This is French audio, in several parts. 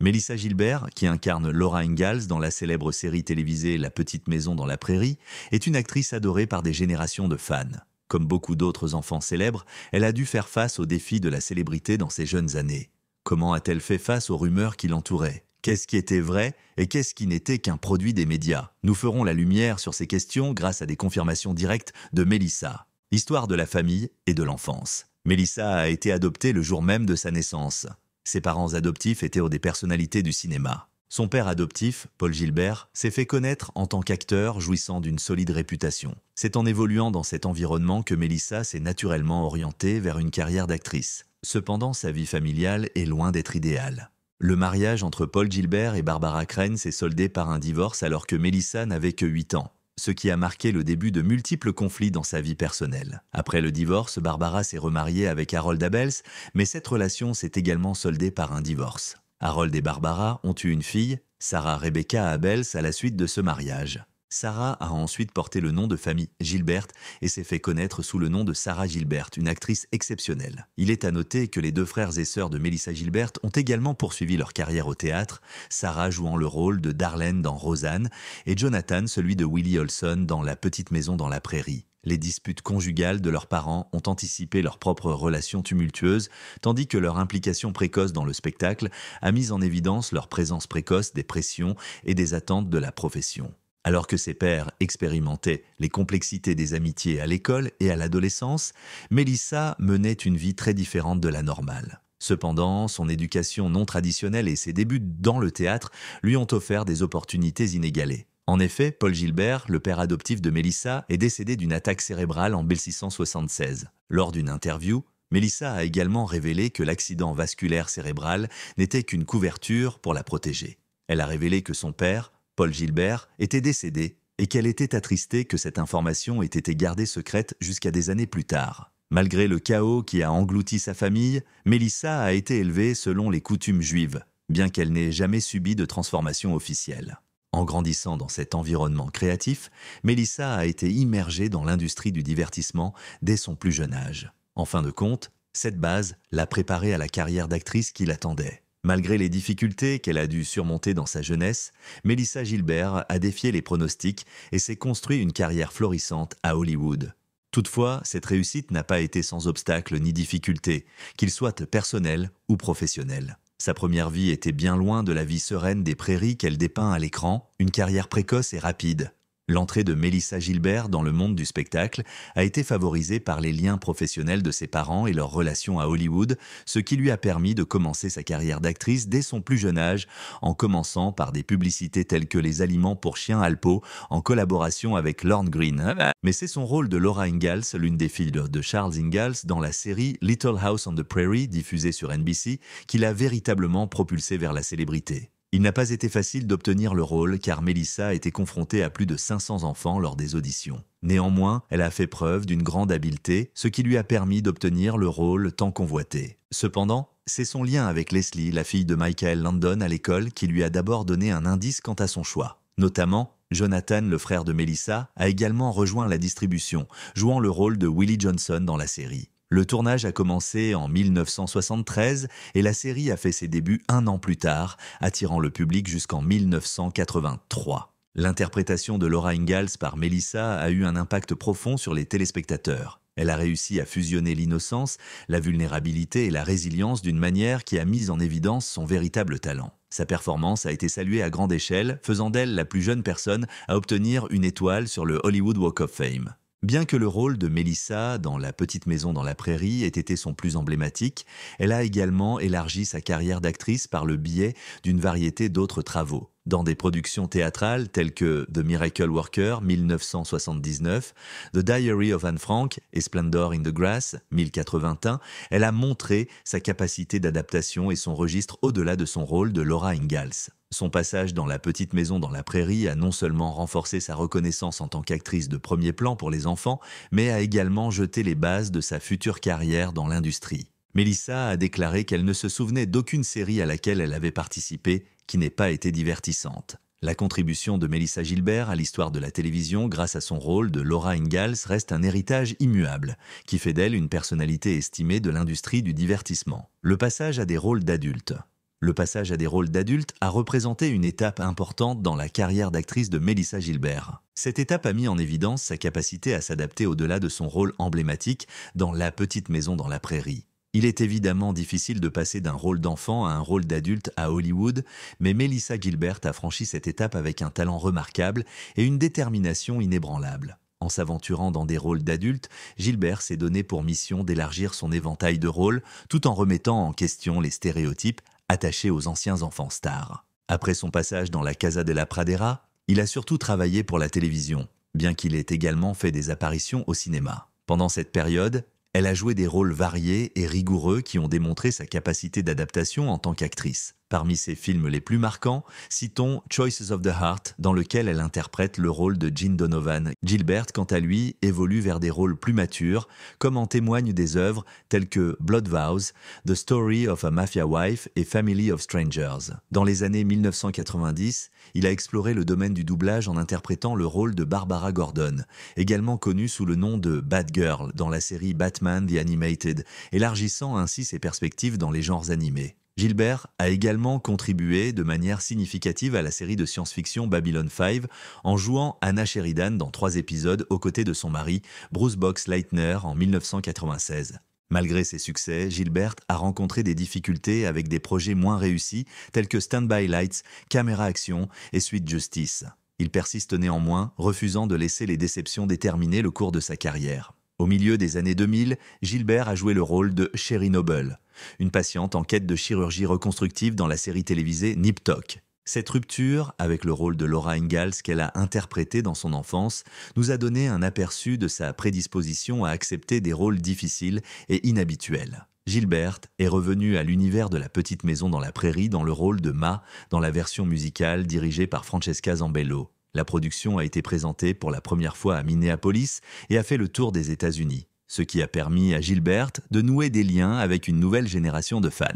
Mélissa Gilbert, qui incarne Laura Ingalls dans la célèbre série télévisée La Petite Maison dans la Prairie, est une actrice adorée par des générations de fans. Comme beaucoup d'autres enfants célèbres, elle a dû faire face aux défis de la célébrité dans ses jeunes années. Comment a-t-elle fait face aux rumeurs qui l'entouraient? Qu'est-ce qui était vrai et qu'est-ce qui n'était qu'un produit des médias? Nous ferons la lumière sur ces questions grâce à des confirmations directes de Mélissa. Histoire de la famille et de l'enfance. Mélissa a été adoptée le jour même de sa naissance. Ses parents adoptifs étaient des personnalités du cinéma. Son père adoptif, Paul Gilbert, s'est fait connaître en tant qu'acteur jouissant d'une solide réputation. C'est en évoluant dans cet environnement que Mélissa s'est naturellement orientée vers une carrière d'actrice. Cependant, sa vie familiale est loin d'être idéale. Le mariage entre Paul Gilbert et Barbara Crane s'est soldé par un divorce alors que Mélissa n'avait que 8 ans, ce qui a marqué le début de multiples conflits dans sa vie personnelle. Après le divorce, Barbara s'est remariée avec Harold Abels, mais cette relation s'est également soldée par un divorce. Harold et Barbara ont eu une fille, Sarah Rebecca Abels, à la suite de ce mariage. Sarah a ensuite porté le nom de famille Gilbert et s'est fait connaître sous le nom de Sarah Gilbert, une actrice exceptionnelle. Il est à noter que les deux frères et sœurs de Mélissa Gilbert ont également poursuivi leur carrière au théâtre, Sarah jouant le rôle de Darlene dans Roseanne et Jonathan celui de Willie Olson dans La Petite Maison dans la Prairie. Les disputes conjugales de leurs parents ont anticipé leurs propres relations tumultueuses, tandis que leur implication précoce dans le spectacle a mis en évidence leur présence précoce des pressions et des attentes de la profession. Alors que ses pères expérimentaient les complexités des amitiés à l'école et à l'adolescence, Mélissa menait une vie très différente de la normale. Cependant, son éducation non traditionnelle et ses débuts dans le théâtre lui ont offert des opportunités inégalées. En effet, Paul Gilbert, le père adoptif de Mélissa, est décédé d'une attaque cérébrale en 1676. Lors d'une interview, Mélissa a également révélé que l'accident vasculaire cérébral n'était qu'une couverture pour la protéger. Elle a révélé que son père, Paul Gilbert, était décédé et qu'elle était attristée que cette information ait été gardée secrète jusqu'à des années plus tard. Malgré le chaos qui a englouti sa famille, Mélissa a été élevée selon les coutumes juives, bien qu'elle n'ait jamais subi de transformation officielle. En grandissant dans cet environnement créatif, Mélissa a été immergée dans l'industrie du divertissement dès son plus jeune âge. En fin de compte, cette base l'a préparée à la carrière d'actrice qui l'attendait. Malgré les difficultés qu'elle a dû surmonter dans sa jeunesse, Mélissa Gilbert a défié les pronostics et s'est construit une carrière florissante à Hollywood. Toutefois, cette réussite n'a pas été sans obstacles ni difficultés, qu'ils soient personnels ou professionnels. Sa première vie était bien loin de la vie sereine des prairies qu'elle dépeint à l'écran, une carrière précoce et rapide. L'entrée de Mélissa Gilbert dans le monde du spectacle a été favorisée par les liens professionnels de ses parents et leur relation à Hollywood, ce qui lui a permis de commencer sa carrière d'actrice dès son plus jeune âge, en commençant par des publicités telles que les aliments pour chiens Alpo, en collaboration avec Lorne Greene. Mais c'est son rôle de Laura Ingalls, l'une des filles de Charles Ingalls, dans la série Little House on the Prairie, diffusée sur NBC, qui l'a véritablement propulsée vers la célébrité. Il n'a pas été facile d'obtenir le rôle car Mélissa était confrontée à plus de 500 enfants lors des auditions. Néanmoins, elle a fait preuve d'une grande habileté, ce qui lui a permis d'obtenir le rôle tant convoité. Cependant, c'est son lien avec Leslie, la fille de Michael Landon à l'école, qui lui a d'abord donné un indice quant à son choix. Notamment, Jonathan, le frère de Mélissa, a également rejoint la distribution, jouant le rôle de Willie Johnson dans la série. Le tournage a commencé en 1973 et la série a fait ses débuts un an plus tard, attirant le public jusqu'en 1983. L'interprétation de Laura Ingalls par Mélissa a eu un impact profond sur les téléspectateurs. Elle a réussi à fusionner l'innocence, la vulnérabilité et la résilience d'une manière qui a mis en évidence son véritable talent. Sa performance a été saluée à grande échelle, faisant d'elle la plus jeune personne à obtenir une étoile sur le Hollywood Walk of Fame. Bien que le rôle de Mélissa dans La Petite Maison dans la Prairie ait été son plus emblématique, elle a également élargi sa carrière d'actrice par le biais d'une variété d'autres travaux. Dans des productions théâtrales telles que The Miracle Worker 1979, The Diary of Anne Frank et Splendor in the Grass 1081, elle a montré sa capacité d'adaptation et son registre au-delà de son rôle de Laura Ingalls. Son passage dans La Petite Maison dans la Prairie a non seulement renforcé sa reconnaissance en tant qu'actrice de premier plan pour les enfants, mais a également jeté les bases de sa future carrière dans l'industrie. Mélissa a déclaré qu'elle ne se souvenait d'aucune série à laquelle elle avait participé qui n'ait pas été divertissante. La contribution de Mélissa Gilbert à l'histoire de la télévision grâce à son rôle de Laura Ingalls reste un héritage immuable, qui fait d'elle une personnalité estimée de l'industrie du divertissement. Le passage à des rôles d'adultes. Le passage à des rôles d'adultes a représenté une étape importante dans la carrière d'actrice de Melissa Gilbert. Cette étape a mis en évidence sa capacité à s'adapter au-delà de son rôle emblématique dans La petite maison dans la prairie. Il est évidemment difficile de passer d'un rôle d'enfant à un rôle d'adulte à Hollywood, mais Melissa Gilbert a franchi cette étape avec un talent remarquable et une détermination inébranlable. En s'aventurant dans des rôles d'adultes, Gilbert s'est donné pour mission d'élargir son éventail de rôles tout en remettant en question les stéréotypes attachés aux anciens enfants stars. Après son passage dans La Casa de la Pradera, il a surtout travaillé pour la télévision, bien qu'il ait également fait des apparitions au cinéma. Pendant cette période, elle a joué des rôles variés et rigoureux qui ont démontré sa capacité d'adaptation en tant qu'actrice. Parmi ses films les plus marquants, citons Choices of the Heart, dans lequel elle interprète le rôle de Jean Donovan. Gilbert, quant à lui, évolue vers des rôles plus matures, comme en témoignent des œuvres telles que Blood Vows, The Story of a Mafia Wife et Family of Strangers. Dans les années 1990, il a exploré le domaine du doublage en interprétant le rôle de Barbara Gordon, également connue sous le nom de Batgirl dans la série Batman The Animated, élargissant ainsi ses perspectives dans les genres animés. Gilbert a également contribué de manière significative à la série de science-fiction Babylon 5 en jouant Anna Sheridan dans 3 épisodes aux côtés de son mari, Bruce Box-Leitner, en 1996. Malgré ses succès, Gilbert a rencontré des difficultés avec des projets moins réussis tels que Stand By Lights, Caméra Action et Sweet Justice. Il persiste néanmoins, refusant de laisser les déceptions déterminer le cours de sa carrière. Au milieu des années 2000, Gilbert a joué le rôle de Sherry Noble, une patiente en quête de chirurgie reconstructive dans la série télévisée Nip Tuck. Cette rupture, avec le rôle de Laura Ingalls qu'elle a interprété dans son enfance, nous a donné un aperçu de sa prédisposition à accepter des rôles difficiles et inhabituels. Gilbert est revenue à l'univers de La petite maison dans la prairie dans le rôle de Ma dans la version musicale dirigée par Francesca Zambello. La production a été présentée pour la première fois à Minneapolis et a fait le tour des États-Unis, ce qui a permis à Gilbert de nouer des liens avec une nouvelle génération de fans.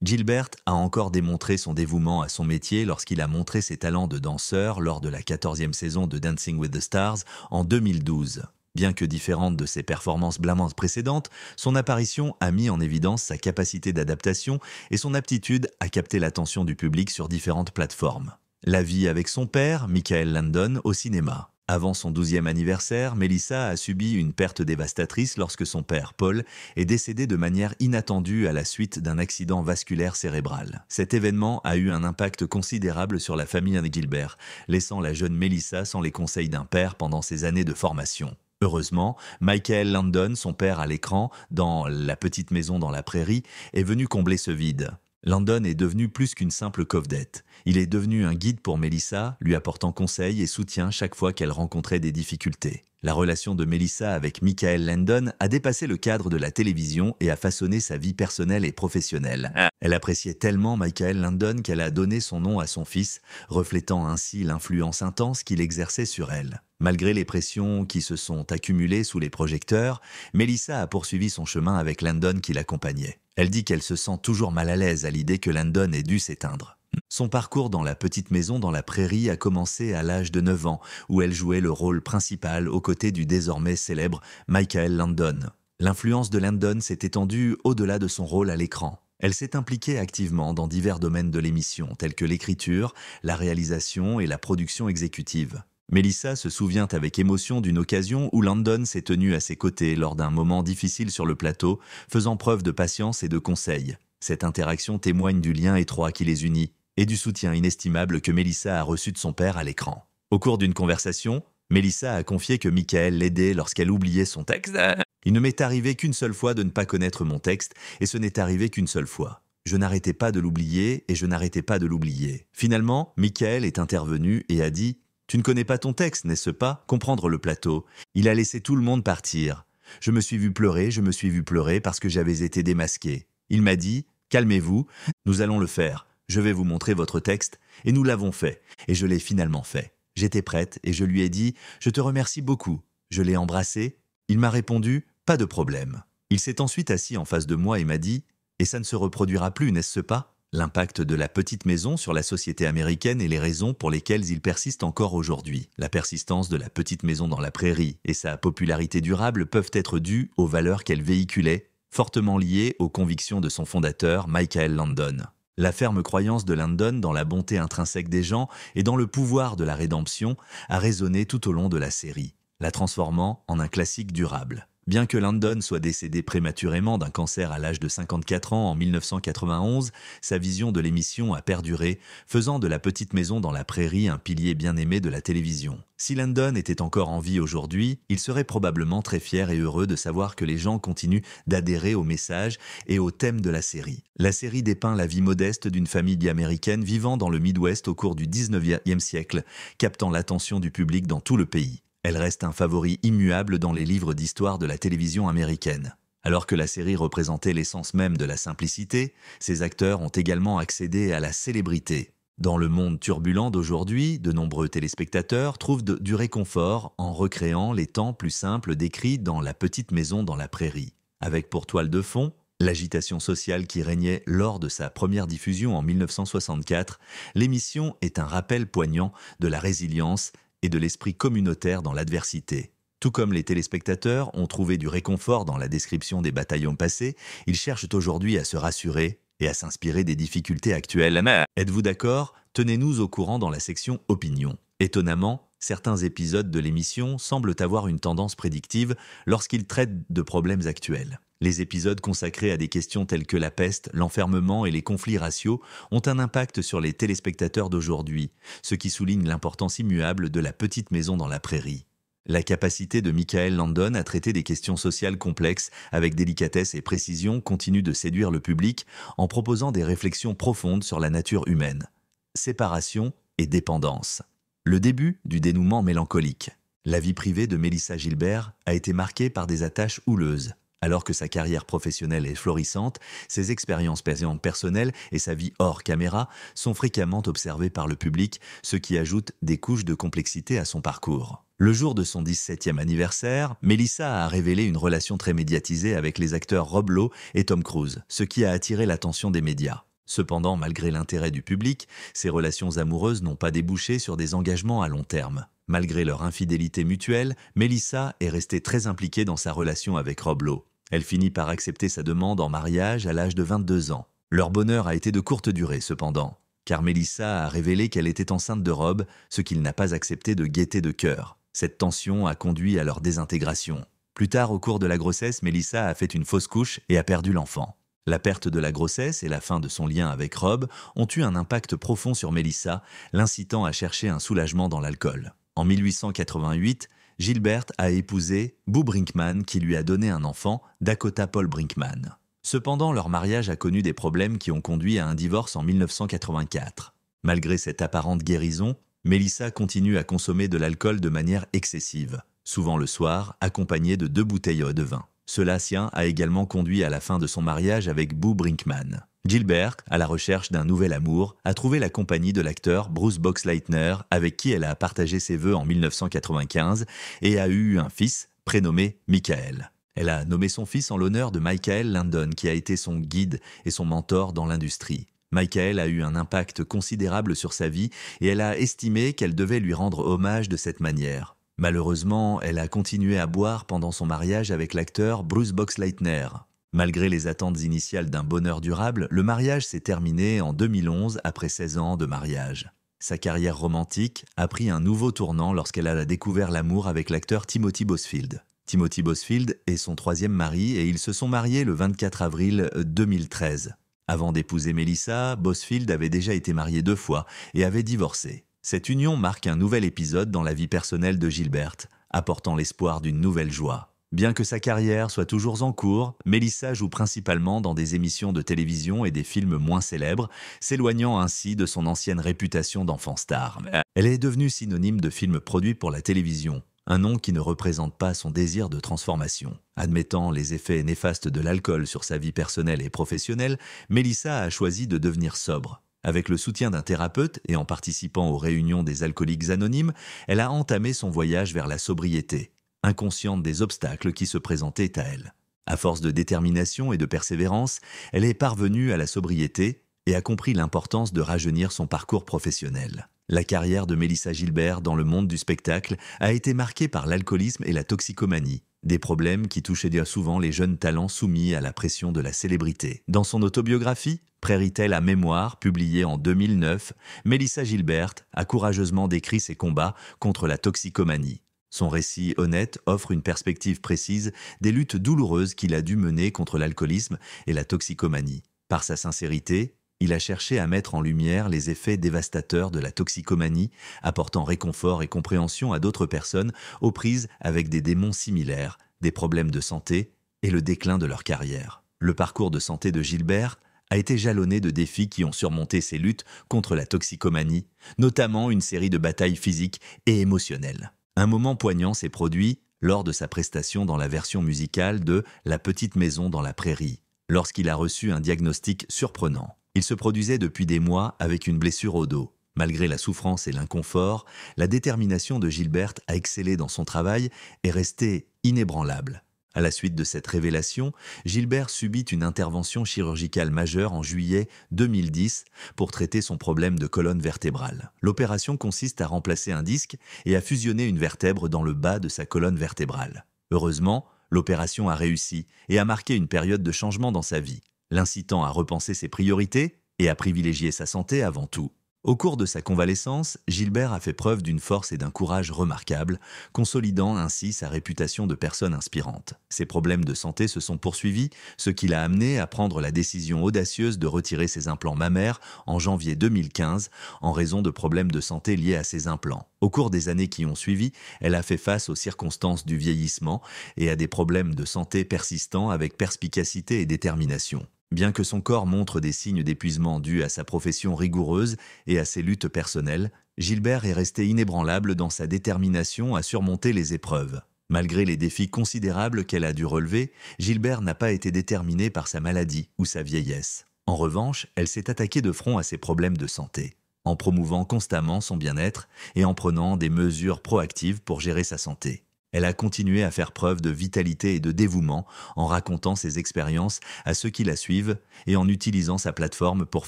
Gilbert a encore démontré son dévouement à son métier lorsqu'il a montré ses talents de danseur lors de la 14e saison de Dancing with the Stars en 2012. Bien que différente de ses performances blâmantes précédentes, son apparition a mis en évidence sa capacité d'adaptation et son aptitude à capter l'attention du public sur différentes plateformes. La vie avec son père, Michael Landon, au cinéma. Avant son 12e anniversaire, Melissa a subi une perte dévastatrice lorsque son père, Paul, est décédé de manière inattendue à la suite d'un accident vasculaire cérébral. Cet événement a eu un impact considérable sur la famille de Gilbert, laissant la jeune Melissa sans les conseils d'un père pendant ses années de formation. Heureusement, Michael Landon, son père à l'écran, dans La petite maison dans la prairie, est venu combler ce vide. Landon est devenu plus qu'une simple covedette. Il est devenu un guide pour Melissa, lui apportant conseils et soutien chaque fois qu'elle rencontrait des difficultés. La relation de Melissa avec Michael Landon a dépassé le cadre de la télévision et a façonné sa vie personnelle et professionnelle. Elle appréciait tellement Michael Landon qu'elle a donné son nom à son fils, reflétant ainsi l'influence intense qu'il exerçait sur elle. Malgré les pressions qui se sont accumulées sous les projecteurs, Melissa a poursuivi son chemin avec Landon qui l'accompagnait. Elle dit qu'elle se sent toujours mal à l'aise à l'idée que Landon ait dû s'éteindre. Son parcours dans La petite maison dans la prairie a commencé à l'âge de 9 ans, où elle jouait le rôle principal aux côtés du désormais célèbre Michael Landon. L'influence de Landon s'est étendue au-delà de son rôle à l'écran. Elle s'est impliquée activement dans divers domaines de l'émission, tels que l'écriture, la réalisation et la production exécutive. Melissa se souvient avec émotion d'une occasion où Landon s'est tenu à ses côtés lors d'un moment difficile sur le plateau, faisant preuve de patience et de conseil. Cette interaction témoigne du lien étroit qui les unit et du soutien inestimable que Melissa a reçu de son père à l'écran. Au cours d'une conversation, Melissa a confié que Michael l'aidait lorsqu'elle oubliait son texte. « Il ne m'est arrivé qu'une seule fois de ne pas connaître mon texte, et ce n'est arrivé qu'une seule fois. Je n'arrêtais pas de l'oublier et je n'arrêtais pas de l'oublier. » Finalement, Michael est intervenu et a dit « Tu ne connais pas ton texte, n'est-ce pas ? Comprendre le plateau. » Il a laissé tout le monde partir. Je me suis vu pleurer parce que j'avais été démasqué. Il m'a dit « Calmez-vous, nous allons le faire. Je vais vous montrer votre texte. » Et nous l'avons fait. Et je l'ai finalement fait. J'étais prête et je lui ai dit « Je te remercie beaucoup. » Je l'ai embrassé. Il m'a répondu « Pas de problème. » Il s'est ensuite assis en face de moi et m'a dit « Et ça ne se reproduira plus, n'est-ce pas ?» L'impact de La petite maison sur la société américaine et les raisons pour lesquelles il persiste encore aujourd'hui. La persistance de La petite maison dans la prairie et sa popularité durable peuvent être dues aux valeurs qu'elle véhiculait, fortement liées aux convictions de son fondateur, Michael Landon. La ferme croyance de Landon dans la bonté intrinsèque des gens et dans le pouvoir de la rédemption a résonné tout au long de la série, la transformant en un classique durable. Bien que Landon soit décédé prématurément d'un cancer à l'âge de 54 ans en 1991, sa vision de l'émission a perduré, faisant de La Petite Maison dans la Prairie un pilier bien aimé de la télévision. Si Landon était encore en vie aujourd'hui, il serait probablement très fier et heureux de savoir que les gens continuent d'adhérer au message et au thème de la série. La série dépeint la vie modeste d'une famille américaine vivant dans le Midwest au cours du 19e siècle, captant l'attention du public dans tout le pays. Elle reste un favori immuable dans les livres d'histoire de la télévision américaine. Alors que la série représentait l'essence même de la simplicité, ses acteurs ont également accédé à la célébrité. Dans le monde turbulent d'aujourd'hui, de nombreux téléspectateurs trouvent du réconfort en recréant les temps plus simples décrits dans La Petite Maison dans la Prairie. Avec pour toile de fond l'agitation sociale qui régnait lors de sa première diffusion en 1964, l'émission est un rappel poignant de la résilience et de l'esprit communautaire dans l'adversité. Tout comme les téléspectateurs ont trouvé du réconfort dans la description des bataillons passés, ils cherchent aujourd'hui à se rassurer et à s'inspirer des difficultés actuelles. Êtes-vous d'accord? Tenez-nous au courant dans la section Opinion. Étonnamment, certains épisodes de l'émission semblent avoir une tendance prédictive lorsqu'ils traitent de problèmes actuels. Les épisodes consacrés à des questions telles que la peste, l'enfermement et les conflits raciaux ont un impact sur les téléspectateurs d'aujourd'hui, ce qui souligne l'importance immuable de La Petite Maison dans la Prairie. La capacité de Michael Landon à traiter des questions sociales complexes avec délicatesse et précision continue de séduire le public en proposant des réflexions profondes sur la nature humaine. Séparation et dépendance. Le début du dénouement mélancolique. La vie privée de Melissa Gilbert a été marquée par des attaches houleuses. Alors que sa carrière professionnelle est florissante, ses expériences personnelles et sa vie hors caméra sont fréquemment observées par le public, ce qui ajoute des couches de complexité à son parcours. Le jour de son 17e anniversaire, Melissa a révélé une relation très médiatisée avec les acteurs Rob Lowe et Tom Cruise, ce qui a attiré l'attention des médias. Cependant, malgré l'intérêt du public, ces relations amoureuses n'ont pas débouché sur des engagements à long terme. Malgré leur infidélité mutuelle, Melissa est restée très impliquée dans sa relation avec Rob Lowe. Elle finit par accepter sa demande en mariage à l'âge de 22 ans. Leur bonheur a été de courte durée cependant, car Melissa a révélé qu'elle était enceinte de Rob, ce qu'il n'a pas accepté de gaieté de cœur. Cette tension a conduit à leur désintégration. Plus tard, au cours de la grossesse, Melissa a fait une fausse couche et a perdu l'enfant. La perte de la grossesse et la fin de son lien avec Rob ont eu un impact profond sur Melissa, l'incitant à chercher un soulagement dans l'alcool. En 1888, Gilbert a épousé Boo Brinkman qui lui a donné un enfant, Dakota Paul Brinkman. Cependant, leur mariage a connu des problèmes qui ont conduit à un divorce en 1984. Malgré cette apparente guérison, Melissa continue à consommer de l'alcool de manière excessive, souvent le soir, accompagnée de 2 bouteilles de vin. Cela a également conduit à la fin de son mariage avec Boo Brinkman. Gilbert, à la recherche d'un nouvel amour, a trouvé la compagnie de l'acteur Bruce Boxleitner, avec qui elle a partagé ses vœux en 1995 et a eu un fils prénommé Michael. Elle a nommé son fils en l'honneur de Michael Landon, qui a été son guide et son mentor dans l'industrie. Michael a eu un impact considérable sur sa vie et elle a estimé qu'elle devait lui rendre hommage de cette manière. Malheureusement, elle a continué à boire pendant son mariage avec l'acteur Bruce Boxleitner. Malgré les attentes initiales d'un bonheur durable, le mariage s'est terminé en 2011 après 16 ans de mariage. Sa carrière romantique a pris un nouveau tournant lorsqu'elle a découvert l'amour avec l'acteur Timothy Busfield. Timothy Busfield est son 3e mari et ils se sont mariés le 24 avril 2013. Avant d'épouser Melissa, Busfield avait déjà été marié 2 fois et avait divorcé. Cette union marque un nouvel épisode dans la vie personnelle de Gilbert, apportant l'espoir d'une nouvelle joie. Bien que sa carrière soit toujours en cours, Melissa joue principalement dans des émissions de télévision et des films moins célèbres, s'éloignant ainsi de son ancienne réputation d'enfant star. Elle est devenue synonyme de films produits pour la télévision, un nom qui ne représente pas son désir de transformation. Admettant les effets néfastes de l'alcool sur sa vie personnelle et professionnelle, Melissa a choisi de devenir sobre. Avec le soutien d'un thérapeute et en participant aux réunions des alcooliques anonymes, elle a entamé son voyage vers la sobriété, inconsciente des obstacles qui se présentaient à elle. À force de détermination et de persévérance, elle est parvenue à la sobriété et a compris l'importance de rajeunir son parcours professionnel. La carrière de Melissa Gilbert dans le monde du spectacle a été marquée par l'alcoolisme et la toxicomanie, des problèmes qui touchaient souvent les jeunes talents soumis à la pression de la célébrité. Dans son autobiographie, Prairie-t-elle à mémoire, publié en 2009, Melissa Gilbert a courageusement décrit ses combats contre la toxicomanie. Son récit honnête offre une perspective précise des luttes douloureuses qu'il a dû mener contre l'alcoolisme et la toxicomanie. Par sa sincérité, il a cherché à mettre en lumière les effets dévastateurs de la toxicomanie, apportant réconfort et compréhension à d'autres personnes aux prises avec des démons similaires, des problèmes de santé et le déclin de leur carrière. Le parcours de santé de Gilbert a été jalonné de défis qui ont surmonté ses luttes contre la toxicomanie, notamment une série de batailles physiques et émotionnelles. Un moment poignant s'est produit lors de sa prestation dans la version musicale de La petite maison dans la prairie, lorsqu'il a reçu un diagnostic surprenant. Il se produisait depuis des mois avec une blessure au dos. Malgré la souffrance et l'inconfort, la détermination de Gilbert à exceller dans son travail est restée inébranlable. À la suite de cette révélation, Gilbert subit une intervention chirurgicale majeure en juillet 2010 pour traiter son problème de colonne vertébrale. L'opération consiste à remplacer un disque et à fusionner une vertèbre dans le bas de sa colonne vertébrale. Heureusement, l'opération a réussi et a marqué une période de changement dans sa vie, l'incitant à repenser ses priorités et à privilégier sa santé avant tout. Au cours de sa convalescence, Gilbert a fait preuve d'une force et d'un courage remarquables, consolidant ainsi sa réputation de personne inspirante. Ses problèmes de santé se sont poursuivis, ce qui l'a amené à prendre la décision audacieuse de retirer ses implants mammaires en janvier 2015 en raison de problèmes de santé liés à ses implants. Au cours des années qui ont suivi, elle a fait face aux circonstances du vieillissement et à des problèmes de santé persistants avec perspicacité et détermination. Bien que son corps montre des signes d'épuisement dus à sa profession rigoureuse et à ses luttes personnelles, Gilbert est resté inébranlable dans sa détermination à surmonter les épreuves. Malgré les défis considérables qu'elle a dû relever, Gilbert n'a pas été déterminée par sa maladie ou sa vieillesse. En revanche, elle s'est attaquée de front à ses problèmes de santé, en promouvant constamment son bien-être et en prenant des mesures proactives pour gérer sa santé. Elle a continué à faire preuve de vitalité et de dévouement en racontant ses expériences à ceux qui la suivent et en utilisant sa plateforme pour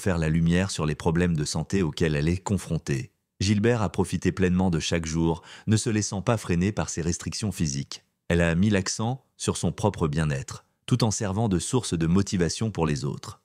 faire la lumière sur les problèmes de santé auxquels elle est confrontée. Gilbert a profité pleinement de chaque jour, ne se laissant pas freiner par ses restrictions physiques. Elle a mis l'accent sur son propre bien-être, tout en servant de source de motivation pour les autres.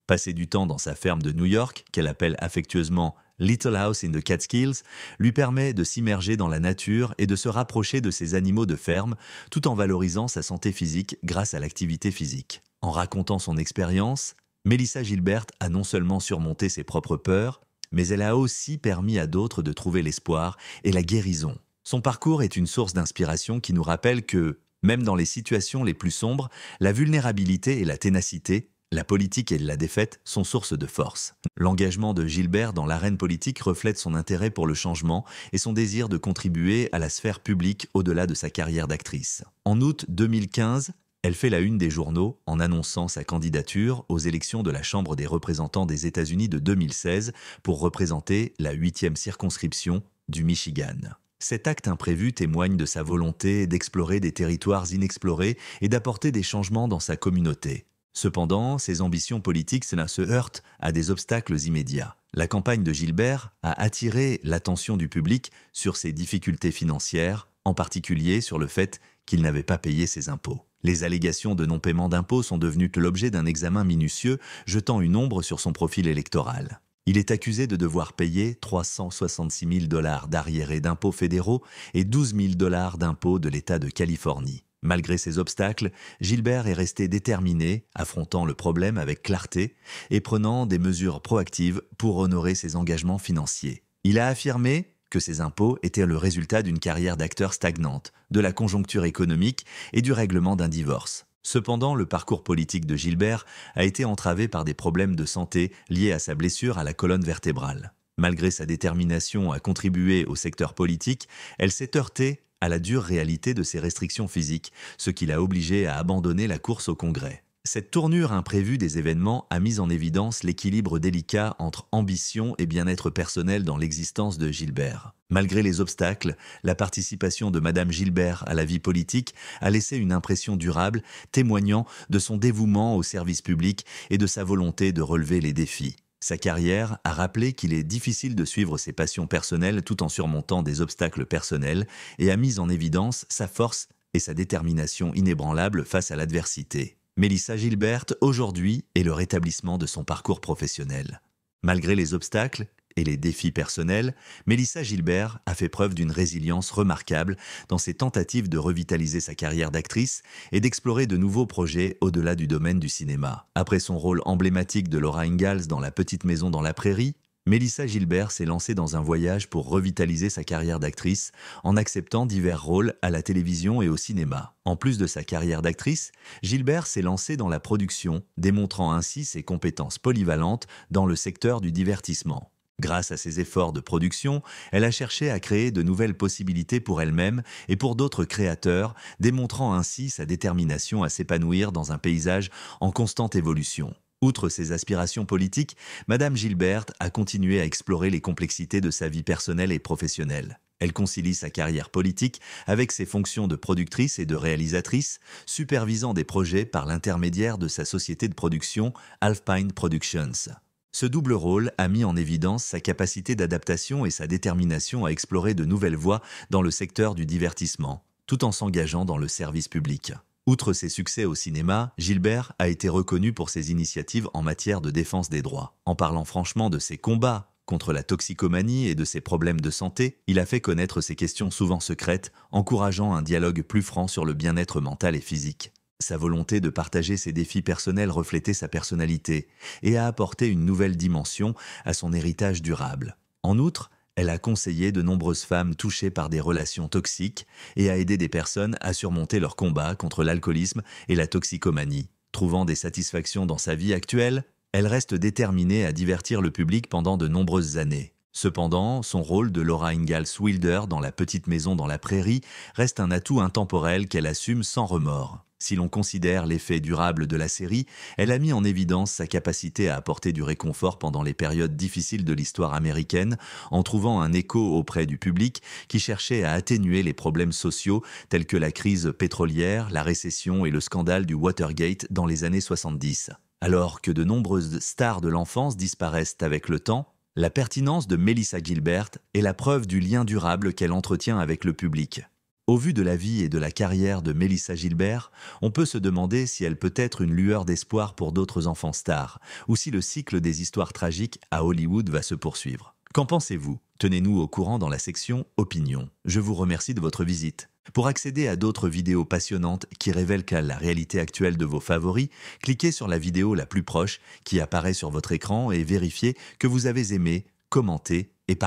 Passer du temps dans sa ferme de New York, qu'elle appelle affectueusement Little House in the Catskills, lui permet de s'immerger dans la nature et de se rapprocher de ses animaux de ferme, tout en valorisant sa santé physique grâce à l'activité physique. En racontant son expérience, Melissa Gilbert a non seulement surmonté ses propres peurs, mais elle a aussi permis à d'autres de trouver l'espoir et la guérison. Son parcours est une source d'inspiration qui nous rappelle que, même dans les situations les plus sombres, la vulnérabilité et la ténacité, la politique et la défaite sont source de force. L'engagement de Gilbert dans l'arène politique reflète son intérêt pour le changement et son désir de contribuer à la sphère publique au-delà de sa carrière d'actrice. En août 2015, elle fait la une des journaux en annonçant sa candidature aux élections de la Chambre des représentants des États-Unis de 2016 pour représenter la 8e circonscription du Michigan. Cet acte imprévu témoigne de sa volonté d'explorer des territoires inexplorés et d'apporter des changements dans sa communauté. Cependant, ses ambitions politiques se heurtent à des obstacles immédiats. La campagne de Gilbert a attiré l'attention du public sur ses difficultés financières, en particulier sur le fait qu'il n'avait pas payé ses impôts. Les allégations de non-paiement d'impôts sont devenues l'objet d'un examen minutieux, jetant une ombre sur son profil électoral. Il est accusé de devoir payer 366 000 $ d'arriérés d'impôts fédéraux et 12 000 $ d'impôts de l'État de Californie. Malgré ces obstacles, Gilbert est resté déterminé, affrontant le problème avec clarté et prenant des mesures proactives pour honorer ses engagements financiers. Il a affirmé que ces impôts étaient le résultat d'une carrière d'acteur stagnante, de la conjoncture économique et du règlement d'un divorce. Cependant, le parcours politique de Gilbert a été entravé par des problèmes de santé liés à sa blessure à la colonne vertébrale. Malgré sa détermination à contribuer au secteur politique, elle s'est heurtée à la dure réalité de ses restrictions physiques, ce qui l'a obligé à abandonner la course au Congrès. Cette tournure imprévue des événements a mis en évidence l'équilibre délicat entre ambition et bien-être personnel dans l'existence de Gilbert. Malgré les obstacles, la participation de Madame Gilbert à la vie politique a laissé une impression durable, témoignant de son dévouement au service public et de sa volonté de relever les défis. Sa carrière a rappelé qu'il est difficile de suivre ses passions personnelles tout en surmontant des obstacles personnels et a mis en évidence sa force et sa détermination inébranlables face à l'adversité. Mélissa Gilbert, aujourd'hui, est le rétablissement de son parcours professionnel. Malgré les obstacles et les défis personnels, Mélissa Gilbert a fait preuve d'une résilience remarquable dans ses tentatives de revitaliser sa carrière d'actrice et d'explorer de nouveaux projets au-delà du domaine du cinéma. Après son rôle emblématique de Laura Ingalls dans La petite maison dans la prairie, Mélissa Gilbert s'est lancée dans un voyage pour revitaliser sa carrière d'actrice en acceptant divers rôles à la télévision et au cinéma. En plus de sa carrière d'actrice, Gilbert s'est lancée dans la production, démontrant ainsi ses compétences polyvalentes dans le secteur du divertissement. Grâce à ses efforts de production, elle a cherché à créer de nouvelles possibilités pour elle-même et pour d'autres créateurs, démontrant ainsi sa détermination à s'épanouir dans un paysage en constante évolution. Outre ses aspirations politiques, Madame Gilbert a continué à explorer les complexités de sa vie personnelle et professionnelle. Elle concilie sa carrière politique avec ses fonctions de productrice et de réalisatrice, supervisant des projets par l'intermédiaire de sa société de production Alpine Productions. Ce double rôle a mis en évidence sa capacité d'adaptation et sa détermination à explorer de nouvelles voies dans le secteur du divertissement, tout en s'engageant dans le service public. Outre ses succès au cinéma, Gilbert a été reconnu pour ses initiatives en matière de défense des droits. En parlant franchement de ses combats contre la toxicomanie et de ses problèmes de santé, il a fait connaître ses questions souvent secrètes, encourageant un dialogue plus franc sur le bien-être mental et physique. Sa volonté de partager ses défis personnels reflétait sa personnalité et a apporté une nouvelle dimension à son héritage durable. En outre, elle a conseillé de nombreuses femmes touchées par des relations toxiques et a aidé des personnes à surmonter leur combat contre l'alcoolisme et la toxicomanie. Trouvant des satisfactions dans sa vie actuelle, elle reste déterminée à divertir le public pendant de nombreuses années. Cependant, son rôle de Laura Ingalls Wilder dans La petite maison dans la prairie reste un atout intemporel qu'elle assume sans remords. Si l'on considère l'effet durable de la série, elle a mis en évidence sa capacité à apporter du réconfort pendant les périodes difficiles de l'histoire américaine, en trouvant un écho auprès du public qui cherchait à atténuer les problèmes sociaux tels que la crise pétrolière, la récession et le scandale du Watergate dans les années 70. Alors que de nombreuses stars de l'enfance disparaissent avec le temps, la pertinence de Mélissa Gilbert est la preuve du lien durable qu'elle entretient avec le public. Au vu de la vie et de la carrière de Mélissa Gilbert, on peut se demander si elle peut être une lueur d'espoir pour d'autres enfants stars, ou si le cycle des histoires tragiques à Hollywood va se poursuivre. Qu'en pensez-vous? Tenez-nous au courant dans la section Opinion. Je vous remercie de votre visite. Pour accéder à d'autres vidéos passionnantes qui révèlent la réalité actuelle de vos favoris, cliquez sur la vidéo la plus proche qui apparaît sur votre écran et vérifiez que vous avez aimé, commenté